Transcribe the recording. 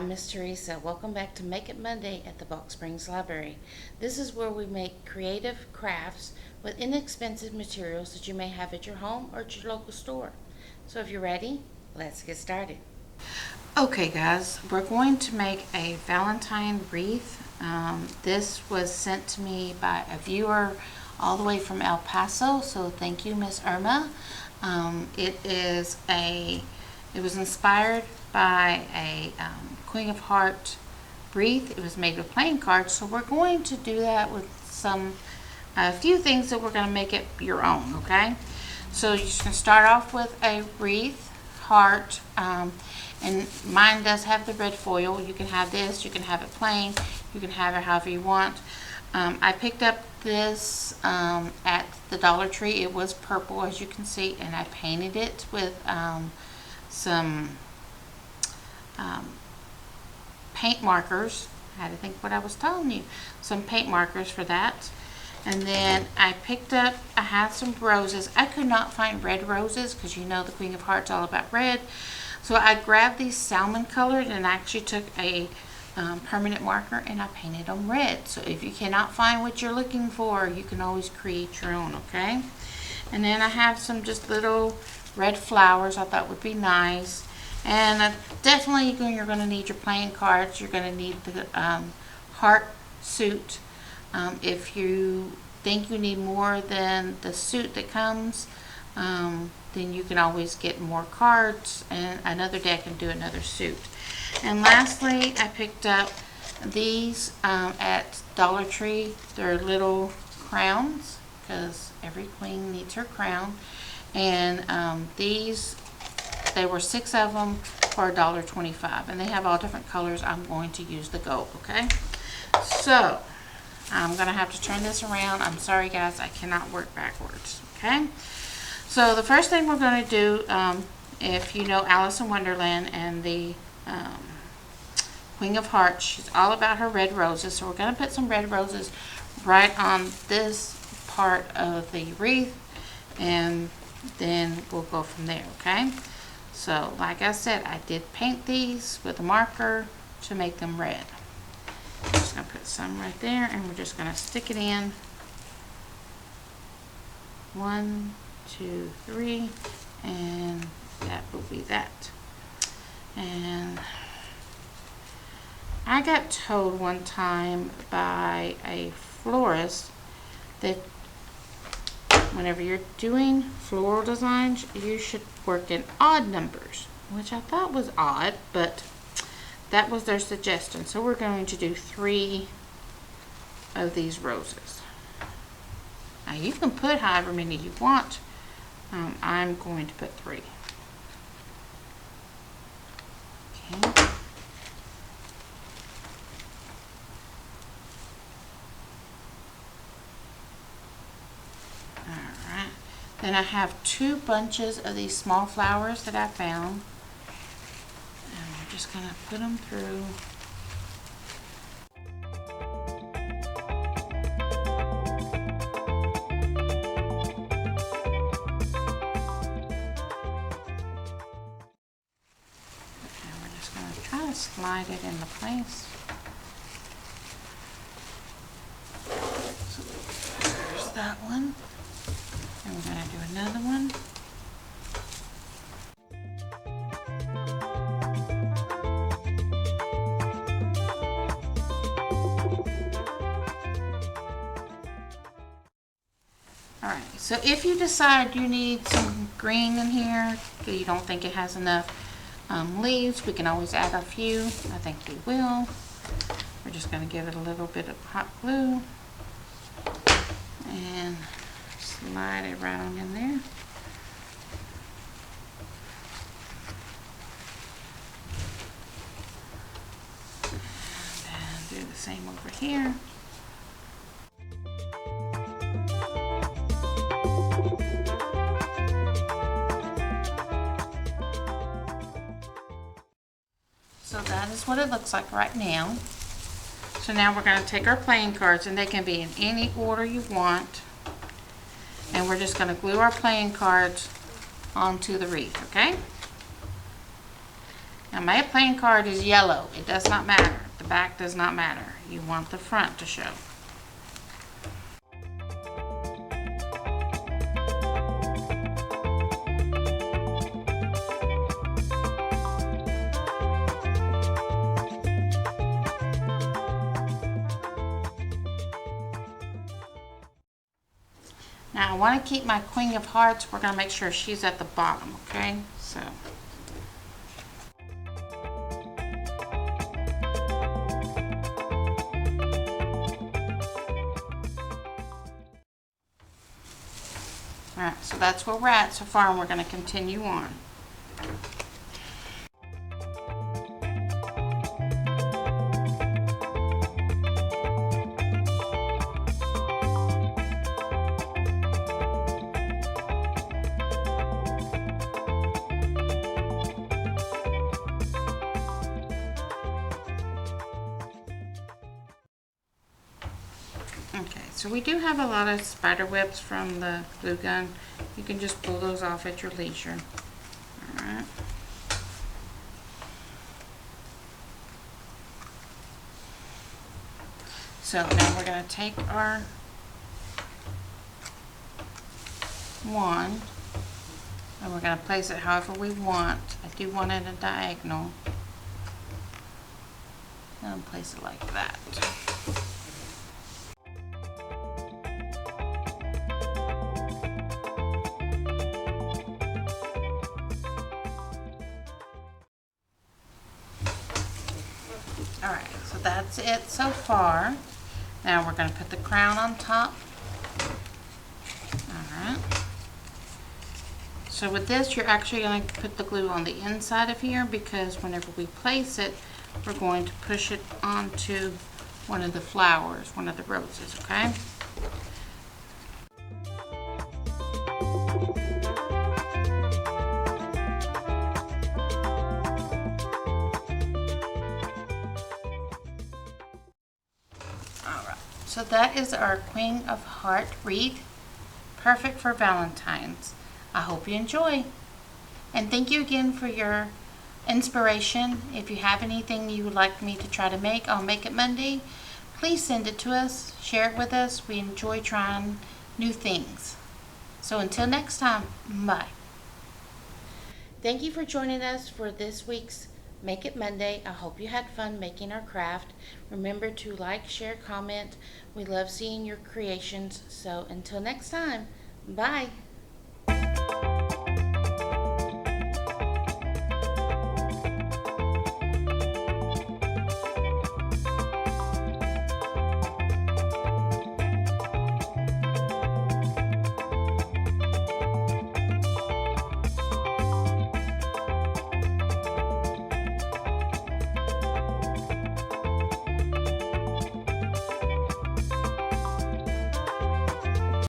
I'm Miss Teresa. Welcome back to Make It Monday at the Balk Springs Library. This is where we make creative crafts with inexpensive materials that you may have at your home or at your local store. So if you're ready, let's get started. Okay guys, we're going to make a Valentine wreath. This was sent to me by a viewer all the way from El Paso, so thank you, Miss Irma. It was inspired by a Queen of Hearts wreath. It was made with playing cards, so we're going to do that with a few things that we're going to make it your own, okay? So you're just going to start off with a wreath, heart, and mine does have the red foil. You can have this, you can have it plain, you can have it however you want. I picked up this at the Dollar Tree. It was purple, as you can see, and I painted it with some paint markers. I had to think what I was telling you. Some paint markers for that. And then I had some roses. I could not find red roses because you know the Queen of Hearts all about red. So I grabbed these salmon colored and I actually took a permanent marker and I painted them red. So if you cannot find what you're looking for, you can always create your own, okay? And then I have some just little red flowers I thought would be nice. And definitely you're going to need your playing cards. You're going to need the heart suit. If you think you need more than the suit that comes, then you can always get more cards and another deck and do another suit. And lastly, I picked up these at Dollar Tree. They're little crowns because every queen needs her crown. And there were 6 of them for $1.25, and they have all different colors. I'm going to use the gold, okay? So I'm gonna have to turn this around. I'm sorry guys, I cannot work backwards, okay? So the first thing we're going to do, if you know Alice in Wonderland and the Queen of Hearts, she's all about her red roses. So we're going to put some red roses right on this part of the wreath, and then we'll go from there, okay? So like I said, I did paint these with a marker to make them red. I'm just going to put some right there, and we're just going to stick it in. 1, 2, 3, and that will be that. And I got told one time by a florist that whenever you're doing floral designs, you should work in odd numbers, which I thought was odd, but that was their suggestion. So we're going to do 3 of these roses. Now you can put however many you want. I'm going to put 3. Okay. Alright. Then I have 2 bunches of these small flowers that I found. And we're just going to put them through. Slide it into place. So there's that one. And we're going to do another one. Alright, so if you decide you need some green in here, but you don't think it has enough leaves, we can always add a few. I think we will. We're just going to give it a little bit of hot glue and slide it right on in there. And do the same over here. So that is what it looks like right now. So now we're going to take our playing cards, and they can be in any order you want. And we're just going to glue our playing cards onto the wreath, okay? Now my playing card is yellow. It does not matter. The back does not matter. You want the front to show. Now I want to keep my Queen of Hearts. We're going to make sure she's at the bottom, okay? So. Alright, so that's where we're at so far, and we're going to continue on. Okay, so we do have a lot of spider webs from the glue gun. You can just pull those off at your leisure. Alright. So now we're going to take our wand and we're going to place it however we want. I do want it a diagonal. And place it like that. Alright, so that's it so far. Now we're going to put the crown on top. Alright. So with this, you're actually going to put the glue on the inside of here because whenever we place it, we're going to push it onto one of the flowers, one of the roses, okay? So that is our Queen of Hearts wreath, perfect for Valentine's. I hope you enjoy. And thank you again for your inspiration. If you have anything you would like me to try to make on Make It Monday, please send it to us, share it with us. We enjoy trying new things. So until next time, bye. Thank you for joining us for this week's Make It Monday. I hope you had fun making our craft. Remember to like, share, comment. We love seeing your creations. So until next time, bye.